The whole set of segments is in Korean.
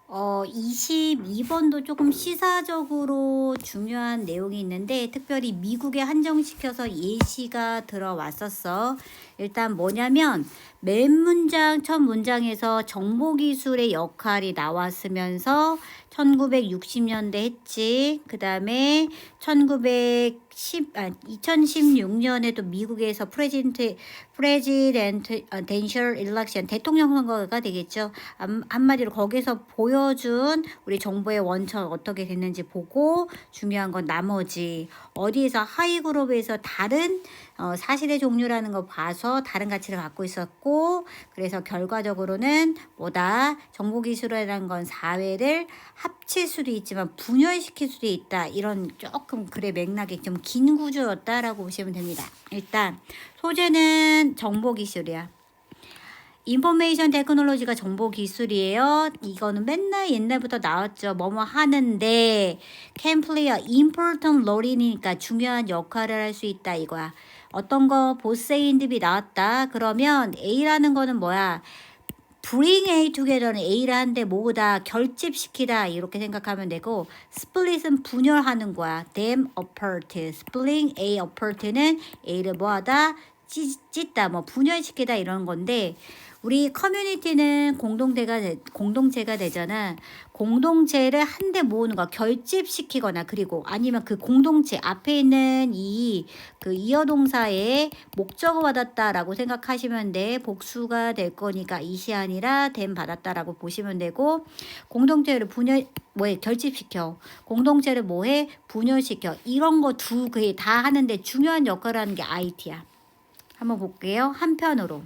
22번도 조금 시사적으로 중요한 내용이 있는데 특별히 미국에 한정시켜서 예시가 들어왔었어. 일단 뭐냐면 맨 문장 첫 문장에서 정보기술의 역할이 나왔으면서 1960년대 했지. 그 다음에 2016년에도 미국에서 프레지덴셜 일렉션 대통령 선거가 되겠죠. 한마디로 거기서 보여준 우리 정보의 원천 어떻게 됐는지 보고 중요한 건 나머지 어디에서 하위 그룹에서 다른 사실의 종류라는 거 봐서 다른 가치를 갖고 있었고 그래서 결과적으로는 뭐다 정보기술이라는 건 사회를 합칠 수도 있지만 분열시킬 수도 있다 이런 조금 글의 맥락이 좀 긴 구조였다라고 보시면 됩니다. 일단 소재는 정보기술이야. 인포메이션 테크놀로지가 정보기술이에요. 이거는 맨날 옛날부터 나왔죠. 뭐뭐 하는데 can play a important role이니까 중요한 역할을 할 수 있다 이거야. 어떤 거 보스 에인드비 나왔다. 그러면 A라는 거는 뭐야? bring A together는 A를 하는데 모두 다 결집시키다 이렇게 생각하면 되고 split은 분열하는 거야. them apart. splitting A apart는 A를 뭐하다? 찢다 뭐 분열시키다 이런 건데 우리 커뮤니티는 공동체가 되잖아. 공동체를 한데 모으는 거 결집시키거나 그리고 아니면 그 공동체 앞에 있는 그 이어동사의 목적어 받았다라고 생각하시면 돼. 복수가 될 거니까 이시 아니라 됨 받았다라고 보시면 되고 공동체를 결집시켜. 공동체를 뭐해? 분열시켜. 이런 거 두 개 다 하는데 중요한 역할을 하는 게 IT야. 한번 볼게요. 한편으로.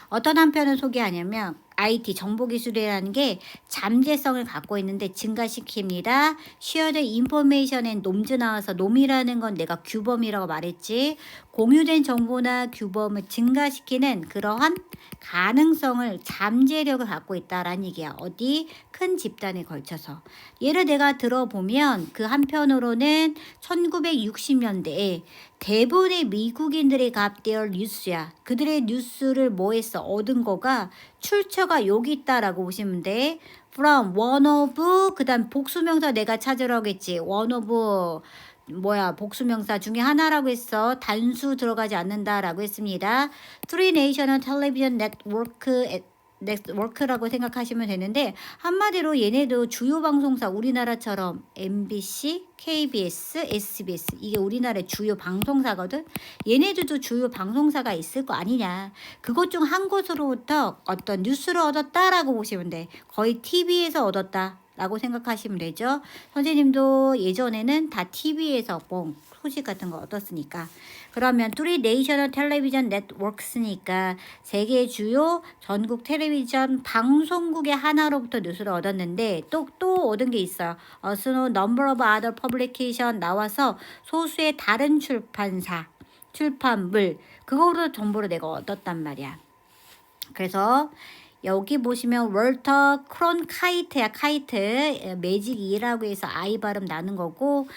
어떤 한편을 소개하냐면 IT 정보기술이라는 게 잠재성을 갖고 있는데 증가시킵니다. Shared Information and 놈즈 나와서 놈이라는 건 내가 규범이라고 말했지. 공유된 정보나 규범을 증가시키는 그러한 가능성을 잠재력을 갖고 있다라는 얘기야. 어디? 큰 집단에 걸쳐서. 예를 내가 들어보면 그 한편으로는 1960년대에 대부분의 미국인들이 값대열 뉴스야. 그들의 뉴스를 뭐 했어? 얻은 거가 출처가 여기 있다라고 보시면 돼. from one of 그 다음 복수명사 내가 찾으라고 했지. one of 복수명사 중에 하나라고 했어. 단수 들어가지 않는다라고 했습니다. Three National Television 네트워크라고 생각하시면 되는데 한마디로 얘네도 주요 방송사 우리나라처럼 MBC, KBS, SBS 이게 우리나라의 주요 방송사거든. 얘네들도 주요 방송사가 있을 거 아니냐. 그것 중 한 곳으로부터 어떤 뉴스를 얻었다라고 보시면 돼. 거의 TV에서 얻었다. 라고 생각하시면 되죠. 선생님도 예전에는 다 TV에서 소식 같은 거 얻었으니까. 그러면 Three National Television Networks니까 세계 주요 전국 텔레비전 방송국의 하나로부터 뉴스를 얻었는데 또 얻은 게 있어요. also number of other publication 나와서 소수의 다른 출판물 그거로 정보를 내가 얻었단 말이야. 그래서 여기 보시면 월터 크론카이트야. 카이트 매직 2라고 해서 I 발음 나는 거고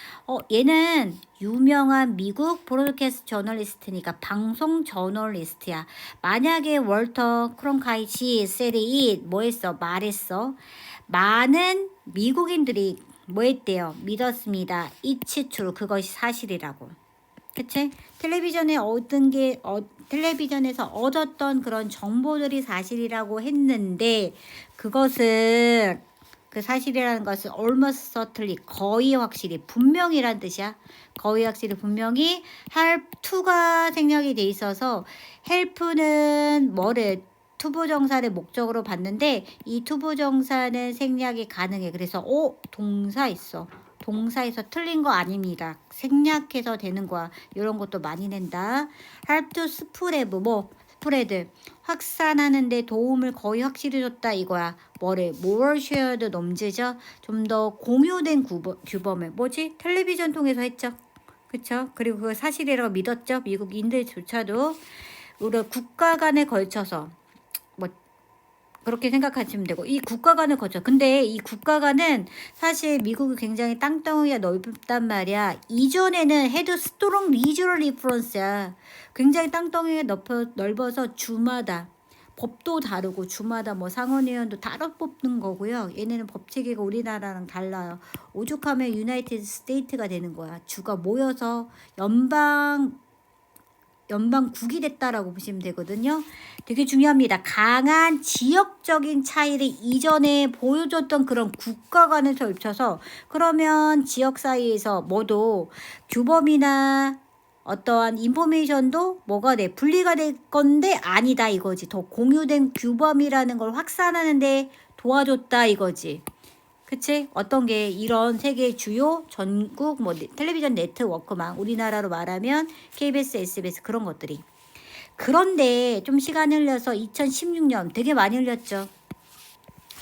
얘는 유명한 미국 브로드캐스트 저널리스트니까 방송 저널리스트야. 만약에 월터 크론카이트 said it 뭐 했어? 말했어. 많은 미국인들이 뭐 했대요? 믿었습니다. It's true. 그것이 사실이라고. 그치? 텔레비전에서 얻었던 그런 정보들이 사실이라고 했는데 그것은 그 사실이라는 것은 almost certainly 거의 확실히 분명이란 뜻이야. 거의 확실히 분명히 help to가 생략이 돼 있어서 help는 뭐를 투부정사를 목적으로 봤는데 이 투부정사는 생략이 가능해. 그래서 동사 있어. 동사에서 틀린 거 아닙니다. 생략해서 되는 거야. 이런 것도 많이 낸다. help to spread 스프레드 확산하는데 도움을 거의 확실히 줬다 이거야. more shared 넘지죠. 좀 더 공유된 규범을 텔레비전 통해서 했죠. 그쵸? 그리고 그거 사실이라고 믿었죠. 미국인들조차도 우리 국가 간에 걸쳐서 그렇게 생각하시면 되고 이 국가 간을 거쳐. 근데 이 국가 간은 사실 미국이 굉장히 땅덩이가 넓단 말이야. 이전에는 해도 스트롱 리저럴 인플루언스야. 굉장히 땅덩이가 넓어서 주마다 법도 다르고 주마다 뭐 상원의원도 따로 뽑는 거고요. 얘네는 법 체계가 우리나라랑 달라요. 오죽하면 유나이티드 스테이트가 되는 거야. 주가 모여서 연방국이 됐다라고 보시면 되거든요. 되게 중요합니다. 강한 지역적인 차이를 이전에 보여줬던 그런 국가 간의 겹쳐서 그러면 지역 사이에서 뭐도 규범이나 어떠한 인포메이션도 뭐가 돼? 분리가 될 건데 아니다 이거지. 더 공유된 규범이라는 걸 확산하는데 도와줬다 이거지. 그치? 어떤 게 이런 세계 주요 전국 뭐 텔레비전 네트워크망 우리나라로 말하면 KBS, SBS 그런 것들이. 그런데 좀 시간 흘려서 2016년 되게 많이 흘렸죠.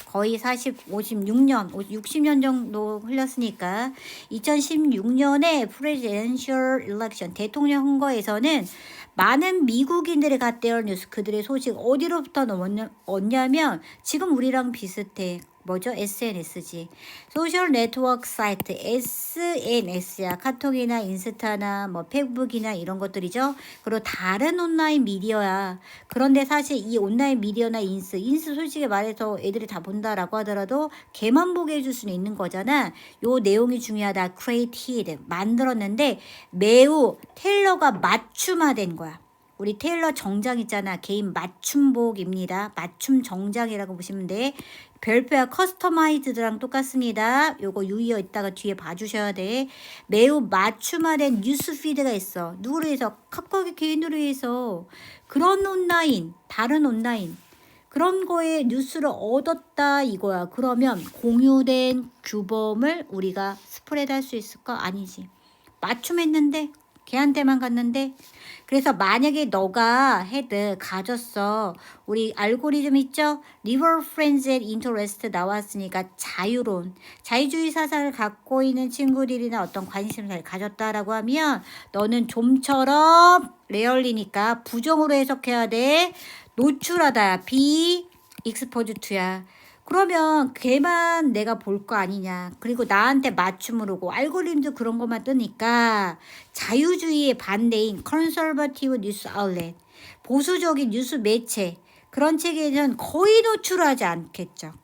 거의 56년, 60년 정도 흘렸으니까 2016년에 프레지던셜 일렉션 대통령 선거에서는 많은 미국인들이 갓대어 뉴스 그들의 소식 어디로부터 얻냐면 지금 우리랑 비슷해. 뭐죠? SNS지. 소셜 네트워크 사이트 SNS야. 카톡이나 인스타나 뭐 페이북이나 이런 것들이죠. 그리고 다른 온라인 미디어야. 그런데 사실 이 온라인 미디어나 인스 솔직히 말해서 애들이 다 본다라고 하더라도 걔만 보게 해줄 수는 있는 거잖아. 요 내용이 중요하다. created 만들었는데 매우 테일러가 맞춤화된 거야. 우리 테일러 정장 있잖아. 개인 맞춤복입니다. 맞춤 정장이라고 보시면 돼. 별표야 커스터마이즈드랑 똑같습니다. 요거 유의어 있다가 뒤에 봐주셔야 돼. 매우 맞춤화된 뉴스피드가 있어. 누구를 위해서? 각각의 개인으로 위해서. 그런 온라인, 다른 온라인. 그런 거에 뉴스를 얻었다 이거야. 그러면 공유된 규범을 우리가 스프레드 할 수 있을까? 아니지. 맞춤했는데 걔한테만 갔는데 그래서 만약에 너가 가졌어. 우리 알고리즘 있죠? River Friends and Interest 나왔으니까 자유로운 자유주의 사상을 갖고 있는 친구들이나 어떤 관심사를 가졌다라고 하면 너는 좀처럼 레얼리니까 부정으로 해석해야 돼. 노출하다. be exposed to야. 그러면 걔만 내가 볼 거 아니냐. 그리고 나한테 맞춤을 오고 알고리즘도 그런 것만 뜨니까 자유주의의 반대인 컨서버티브 뉴스 아울렛 보수적인 뉴스 매체 그런 책에는 거의 노출하지 않겠죠.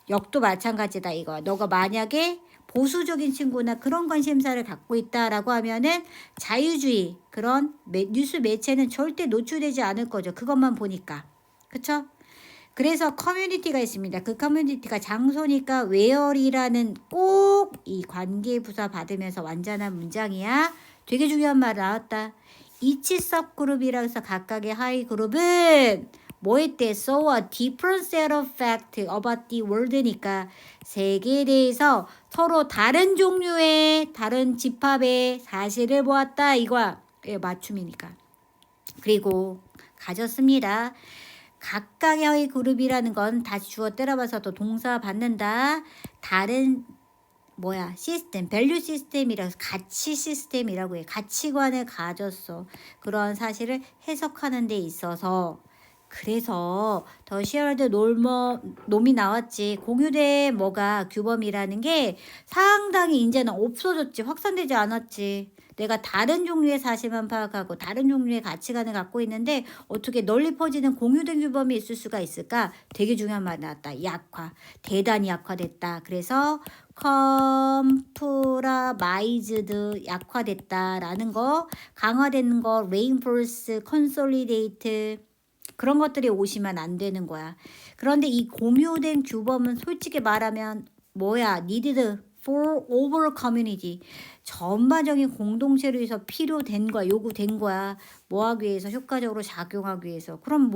역도 마찬가지다 이거. 너가 만약에 보수적인 친구나 그런 관심사를 갖고 있다라고 하면은 자유주의 그런 뉴스 매체는 절대 노출되지 않을 거죠. 그것만 보니까. 그쵸? 그래서 커뮤니티가 있습니다. 그 커뮤니티가 장소니까 웨어리라는 꼭 이 관계부사 받으면서 완전한 문장이야. 되게 중요한 말 나왔다. each subgroup이라고 해서 각각의 하위 그룹은 뭐 했대? So a different set of facts about the world니까 세계에 대해서 서로 다른 종류의 다른 집합의 사실을 보았다. 이거야. 맞춤이니까. 그리고 가졌습니다. 각각의 그룹이라는 건 다시 주어 때려봐서 또 동사 받는다. 다른 시스템, 밸류 시스템이라서 가치 시스템이라고 해. 가치관을 가졌어. 그런 사실을 해석하는 데 있어서 그래서 더 쉐어드 놈이 나왔지. 공유된 규범이라는 게 상당히 이제는 없어졌지. 확산되지 않았지. 내가 다른 종류의 사실만 파악하고 다른 종류의 가치관을 갖고 있는데 어떻게 널리 퍼지는 공유된 규범이 있을 수가 있을까? 되게 중요한 말 나왔다. 약화. 대단히 약화됐다. 그래서 컴프라마이즈드 약화됐다라는 거, 강화되는 거, 레인포스, 컨솔리데이트 그런 것들이 오시면 안 되는 거야. 그런데 이 공유된 규범은 솔직히 말하면 needed for overall community. 전반적인 공동체를 위해서 필요된 거야. 요구된 거야. 하기 위해서 효과적으로 작용하기 위해서. 그럼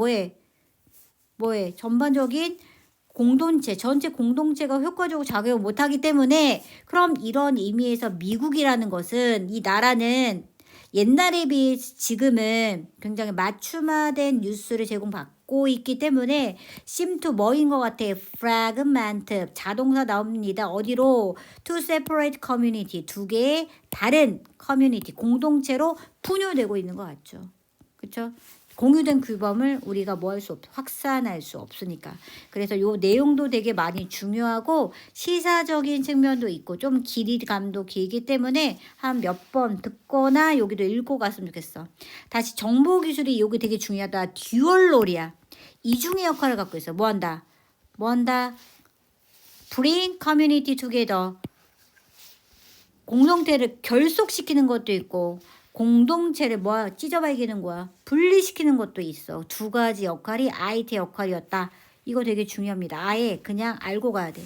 전반적인 공동체, 전체 공동체가 효과적으로 작용을 못하기 때문에 그럼 이런 의미에서 미국이라는 것은 이 나라는 옛날에 비해 지금은 굉장히 맞춤화된 뉴스를 제공받고 있기 때문에 seem to 뭐인 것 같아. fragment 자동사 나옵니다. 어디로? to separate community 두 개의 다른 커뮤니티 공동체로 분열되고 있는 것 같죠. 그렇죠? 공유된 규범을 우리가 확산할 수 없으니까. 그래서 요 내용도 되게 많이 중요하고 시사적인 측면도 있고 좀 길이감도 길기 때문에 한 몇 번 듣거나 여기도 읽고 갔으면 좋겠어. 다시 정보 기술이 여기 되게 중요하다. 듀얼 롤이야. 이중의 역할을 갖고 있어. 뭐 한다? 뭐 한다? bring community together. 공동체를 결속시키는 것도 있고 공동체를 뭐야 찢어발기는 거야. 분리시키는 것도 있어. 두 가지 역할이 IT 역할이었다. 이거 되게 중요합니다. 아예 그냥 알고 가야 돼.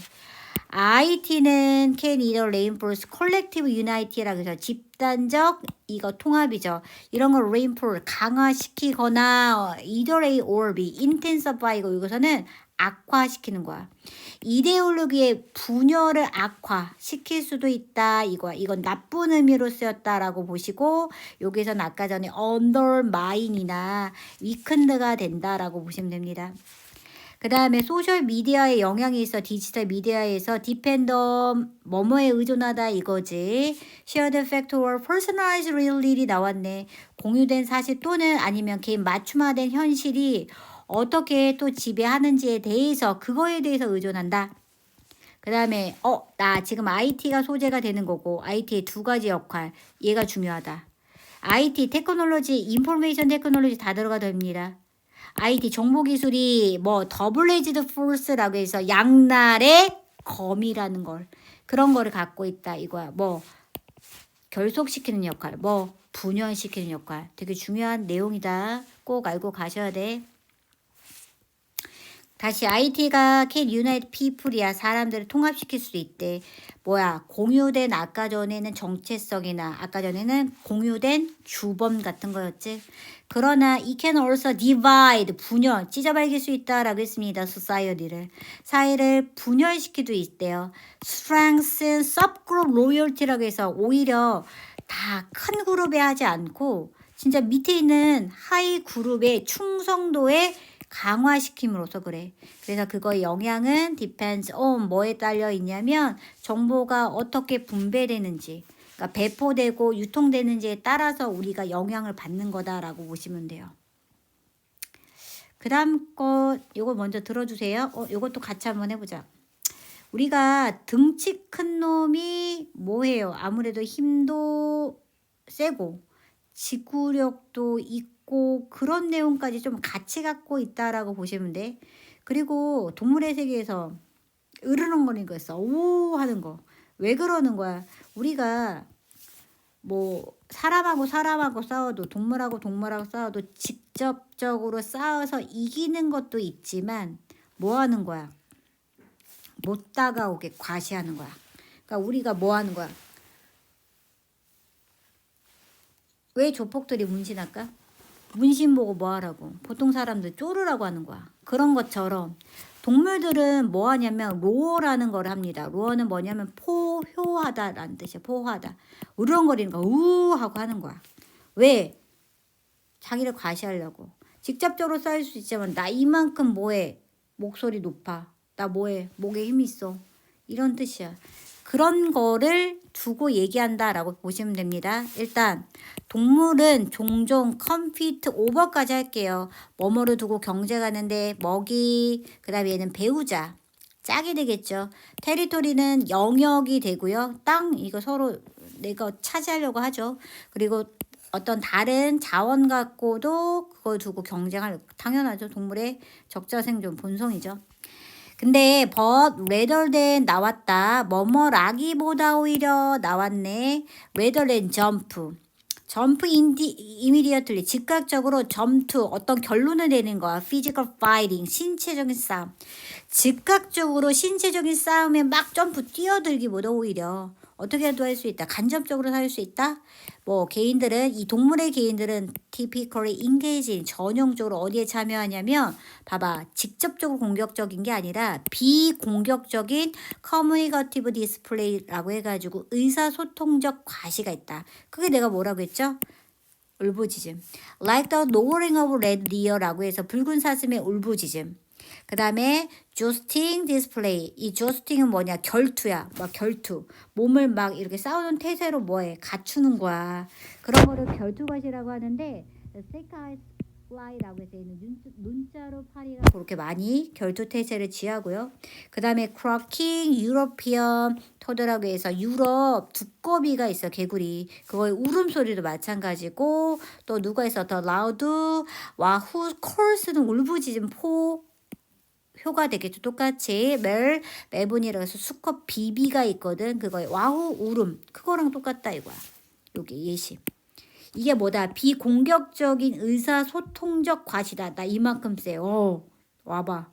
IT는 can either reinforce collective unity라고 해서 집단적 이거 통합이죠. 이런 걸 reinforce 강화시키거나 either A or B intensify 이거서는 악화시키는 거야. 이데올로기의 분열을 악화시킬 수도 있다. 이건 나쁜 의미로 쓰였다라고 보시고 여기서는 아까 전에 undermine이나 weakened가 된다라고 보시면 됩니다. 그 다음에 소셜 미디어의 영향이 있어. 디지털 미디어에서 디펜더 뭐뭐에 의존하다 이거지. shared fact or personalized reality 나왔네. 공유된 사실 또는 아니면 개인 맞춤화된 현실이 어떻게 또 지배하는지에 대해서 그거에 대해서 의존한다. 그 다음에 나 지금 IT가 소재가 되는 거고 IT의 두 가지 역할 얘가 중요하다. IT 테크놀로지 인포메이션 테크놀로지 다 들어가 됩니다. IT 정보기술이 뭐 더블-에이지드 포스라고 해서 양날의 검이라는 걸 그런 거를 갖고 있다 이거야. 뭐 결속시키는 역할, 뭐 분열시키는 역할 되게 중요한 내용이다. 꼭 알고 가셔야 돼. 다시 IT가 can unite people이야. 사람들을 통합시킬 수 있대. 뭐야 공유된 아까 전에는 정체성이나 아까 전에는 공유된 규범 같은 거였지. 그러나 it can also divide 분열 찢어발길 수 있다라고 했습니다. society를 사회를 분열시키도 있대요. strengthen subgroup loyalty라고 해서 오히려 다 큰 그룹에 하지 않고 진짜 밑에 있는 하위 그룹의 충성도에 강화시킴으로써 그래. 그래서 그거의 영향은 depends on 뭐에 딸려 있냐면 정보가 어떻게 분배되는지 그러니까 배포되고 유통되는지에 따라서 우리가 영향을 받는 거다라고 보시면 돼요. 그 다음 거 요거 먼저 들어주세요. 요것도 같이 한번 해보자. 우리가 등치 큰 놈이 뭐해요? 아무래도 힘도 세고 지구력도 있고 그런 내용까지 좀 같이 갖고 있다라고 보시면 돼. 그리고 동물의 세계에서 으르렁거리는 거 있어. 오 하는 거. 왜 그러는 거야? 우리가 뭐 사람하고 싸워도 동물하고 싸워도 직접적으로 싸워서 이기는 것도 있지만 뭐 하는 거야? 못 다가오게 과시하는 거야. 그러니까 우리가 뭐 하는 거야? 왜 조폭들이 문신할까? 문신 보고 뭐 하라고? 보통 사람들 쪼르라고 하는 거야. 그런 것처럼 동물들은 뭐 하냐면 로어라는 걸 합니다. 로어는 뭐냐면 포효하다라는 뜻이야. 포효하다. 우렁거리는 거 우 하고 하는 거야. 왜? 자기를 과시하려고. 직접적으로 쌓일 수 있지만 나 이만큼 뭐해? 목소리 높아. 나 뭐해? 목에 힘 있어. 이런 뜻이야. 그런 거를 두고 얘기한다라고 보시면 됩니다. 일단 동물은 종종 컴피트 오버까지 할게요. 뭐뭐를 두고 경쟁하는데 먹이, 그 다음에 얘는 배우자. 짝이 되겠죠. 테리토리는 영역이 되고요. 땅 이거 서로 내가 차지하려고 하죠. 그리고 어떤 다른 자원 갖고도 그걸 두고 경쟁할 당연하죠. 동물의 적자생존 본성이죠. 근데 but rather than 나왔다. 뭐뭐라기보다 오히려 나왔네. rather than jump. jump immediately. 즉각적으로 jump to 어떤 결론을 내는 거야. physical fighting. 신체적인 싸움. 즉각적으로 신체적인 싸움에 막 점프 뛰어들기보다 오히려 어떻게도 할 수 있다. 간접적으로 살 수 있다. 뭐 개인들은 이 동물의 개인들은 typically engage 전형적으로 어디에 참여하냐면 봐봐 직접적으로 공격적인 게 아니라 비공격적인 communicative display라고 해가지고 의사소통적 과시가 있다. 그게 내가 뭐라고 했죠? 울부짖음. Like the lowering of red deer라고 해서 붉은 사슴의 울부짖음. 그 다음에 jousting display. 이 jousting은 뭐냐? 결투야. 막 결투. 몸을 막 이렇게 싸우는 태세로 뭐해? 갖추는 거야. 그런 거를 결투것이라고 하는데 fly라고 해서 얘는 문자로 파리가 그렇게 많이 결투태세를 취하고요. 그 다음에 croaking European toad라고 해서 유럽 두꺼비가 있어, 개구리. 그거의 울음소리도 마찬가지고, 또 누가 있어, 더 loud, 와후, course는 울부짖음, 효가 되겠죠. 똑같이 멜분이라고 해서 수컷 비비가 있거든. 그거에 와우 울음 그거랑 똑같다 이거야. 여기 예시. 이게 뭐다? 비공격적인 의사소통적 과시다. 나 이만큼 세. 와봐.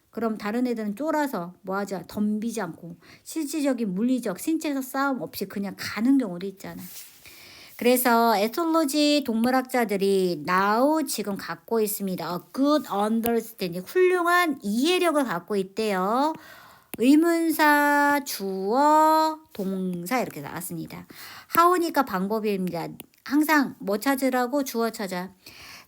그럼 다른 애들은 쫄아서 뭐하지? 덤비지 않고 실질적인 물리적 신체적 싸움 없이 그냥 가는 경우도 있잖아. 그래서 에톨로지 동물학자들이 now 지금 갖고 있습니다. A good understanding, 훌륭한 이해력을 갖고 있대요. 의문사, 주어, 동사 이렇게 나왔습니다. how니까 방법입니다. 항상 뭐 찾으라고? 주어 찾아.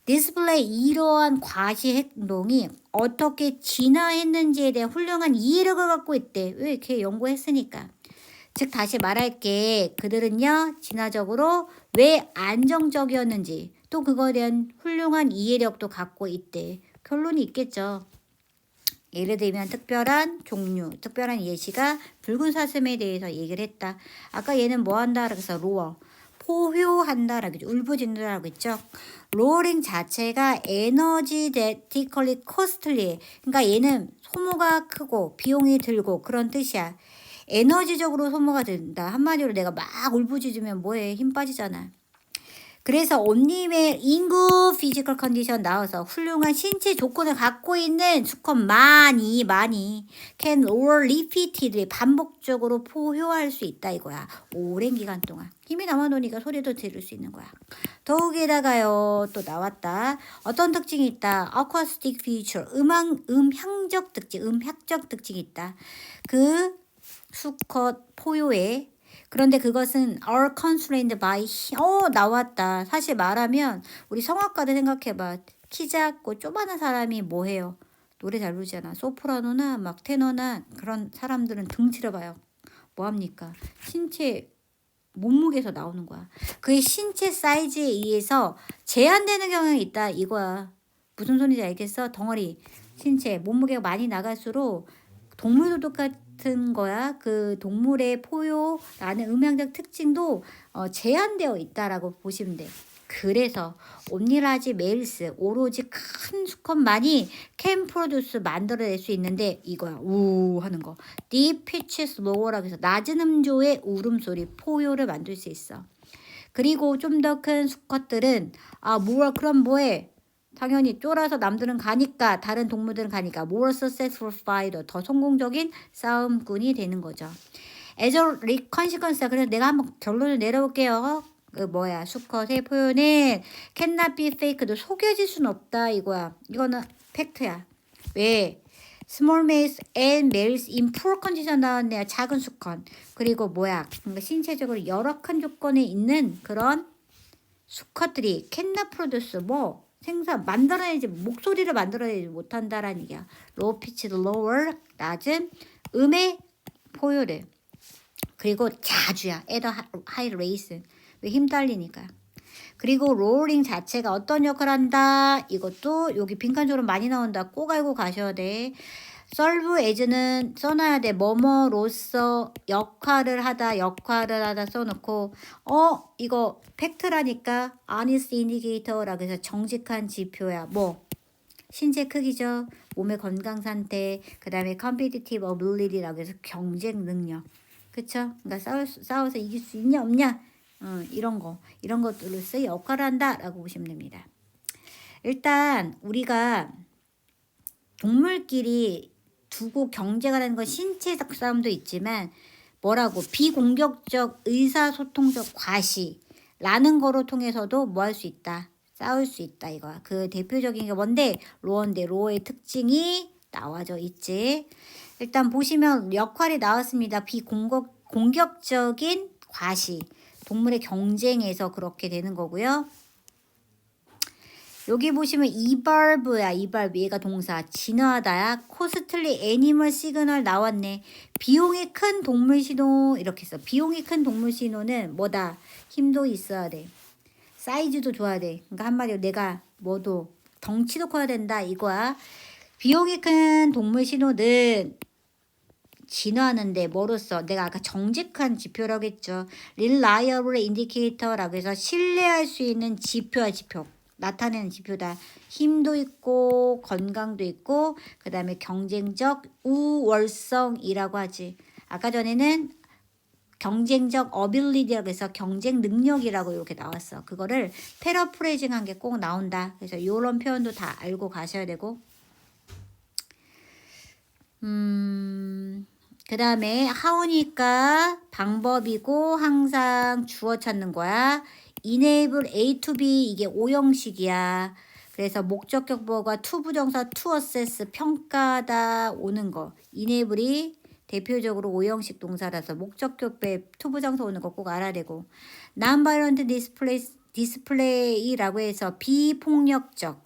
디스플레이 이러한 과시 행동이 어떻게 진화했는지에 대한 훌륭한 이해력을 갖고 있대. 왜 이렇게 연구했으니까. 즉 다시 말할게. 그들은요 진화적으로 왜 안정적이었는지 또 그거에 대한 훌륭한 이해력도 갖고 있대. 결론이 있겠죠. 예를 들면 특별한 종류, 특별한 예시가 붉은 사슴에 대해서 얘기를 했다. 아까 얘는 뭐 한다? 그래서 로어, 포효한다라고 했죠. 울부짖는다라고 했죠. 로어링 자체가 에너지티컬리 코스틀리, 그러니까 얘는 소모가 크고 비용이 들고 그런 뜻이야. 에너지적으로 소모가 된다. 한마디로 내가 막 울부짖으면 뭐해? 힘 빠지잖아. 그래서 온님의 인구 피지컬 컨디션 나와서 훌륭한 신체 조건을 갖고 있는 수컷 많이 can or repeatedly 반복적으로 포효할 수 있다 이거야. 오랜 기간 동안 힘이 남아놓으니까 소리도 들을 수 있는 거야. 더욱에다가요 또 나왔다. 어떤 특징이 있다. acoustic feature, 음향적 특징, 음향적 특징이 있다. 그 수컷 포효에. 그런데 그것은 are constrained by 나왔다. 사실 말하면 우리 성악가들 생각해봐. 키 작고 조그마한 사람이 뭐 해요? 노래 잘 부르잖아. 소프라노나 막 테너나 그런 사람들은 등치를 봐요. 뭐 합니까? 신체 몸무게에서 나오는 거야. 그의 신체 사이즈에 의해서 제한되는 경향이 있다 이거야. 무슨 소리인지 알겠어? 덩어리 신체 몸무게가 많이 나갈수록 동물도 똑같은 거야. 그 동물의 포효라는 음향적 특징도 제한되어 있다라고 보시면 돼. 그래서 옴니라지 메일스 오로지 큰 수컷만이 can produce 만들어낼 수 있는데 이거야. 우 하는 거. deep pitches lower라고 해서 낮은 음조의 울음소리 포효를 만들 수 있어. 그리고 좀 더 큰 수컷들은 그럼 뭐해? 당연히 쫄아서 남들은 가니까 다른 동물들은 가니까 more successful fighter 더 성공적인 싸움꾼이 되는 거죠. as a consequence 그래서 내가 한번 결론을 내려볼게요. 수컷의 표현은 cannot be faked 속여질 수는 없다 이거야. 이거는 팩트야. 왜? small males and males in poor condition 나왔네요. 작은 수컷. 그리고 그러니까 신체적으로 열악한 조건에 있는 그런 수컷들이 cannot produce 만들어내지 목소리를 만들어내지 못한다라는 얘기야. low pitched lower 낮은 음의 포효를. 그리고 자주야. at a high rate. 왜 힘 딸리니까. 그리고 roaring 자체가 어떤 역할을 한다. 이것도 여기 빈칸처럼 많이 나온다. 꼭 알고 가셔야 돼. serve as는 써놔야 돼. 뭐뭐로서 역할을 하다 써놓고 이거 팩트라니까 honest indicator라고 해서 정직한 지표야. 신체 크기죠. 몸의 건강 상태, 그 다음에 competitive ability라고 해서 경쟁 능력. 그쵸? 그러니까 싸워서 이길 수 있냐 없냐 이런 것들로서 역할을 한다라고 보시면 됩니다. 일단 우리가 동물끼리 두고 경쟁을 하는 건 신체적 싸움도 있지만 비공격적 의사소통적 과시라는 거로 통해서도 뭐 할 수 있다. 싸울 수 있다 이거야. 그 대표적인 게 뭔데? 로어인데 로어의 특징이 나와져 있지. 일단 보시면 역할이 나왔습니다. 비공격적인 과시. 동물의 경쟁에서 그렇게 되는 거고요. 여기 보시면 evolve야. evolve 얘가 동사. 진화하다야. costly animal signal 나왔네. 비용이 큰 동물 신호 이렇게 써. 비용이 큰 동물 신호는 뭐다? 힘도 있어야 돼. 사이즈도 좋아야 돼. 그러니까 한마디로 내가 뭐도 덩치도 커야 된다 이거야. 비용이 큰 동물 신호는 진화하는데 뭐로써 내가 아까 정직한 지표라고 했죠. reliable indicator라고 해서 신뢰할 수 있는 지표야 지표. 나타내는 지표다. 힘도 있고 건강도 있고 그 다음에 경쟁적 우월성이라고 하지. 아까 전에는 경쟁적 어빌리티라고 해서 경쟁 능력이라고 이렇게 나왔어. 그거를 패러프레이징한 게 꼭 나온다. 그래서 이런 표현도 다 알고 가셔야 되고 그 다음에 how니까 방법이고 항상 주어 찾는 거야. enable A to B 이게 오형식이야. 그래서 목적격보가 to 부정사 to assess 평가다 오는 거. enable이 대표적으로 오형식 동사라서 목적격보에 to 부정사 오는 거 꼭 알아야 되고. non-violent display라고 해서 비폭력적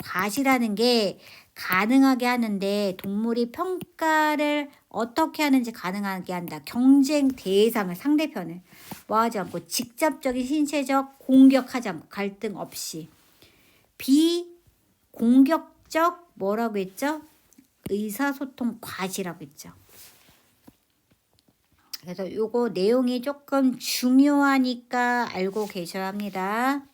과시라는 게 가능하게 하는데 동물이 평가를 어떻게 하는지 가능하게 한다. 경쟁 대상을 상대편을 뭐하지 않고 직접적인 신체적 공격하지 않고 갈등 없이 비공격적 뭐라고 했죠? 의사소통 과시라고 했죠. 그래서 요거 내용이 조금 중요하니까 알고 계셔야 합니다.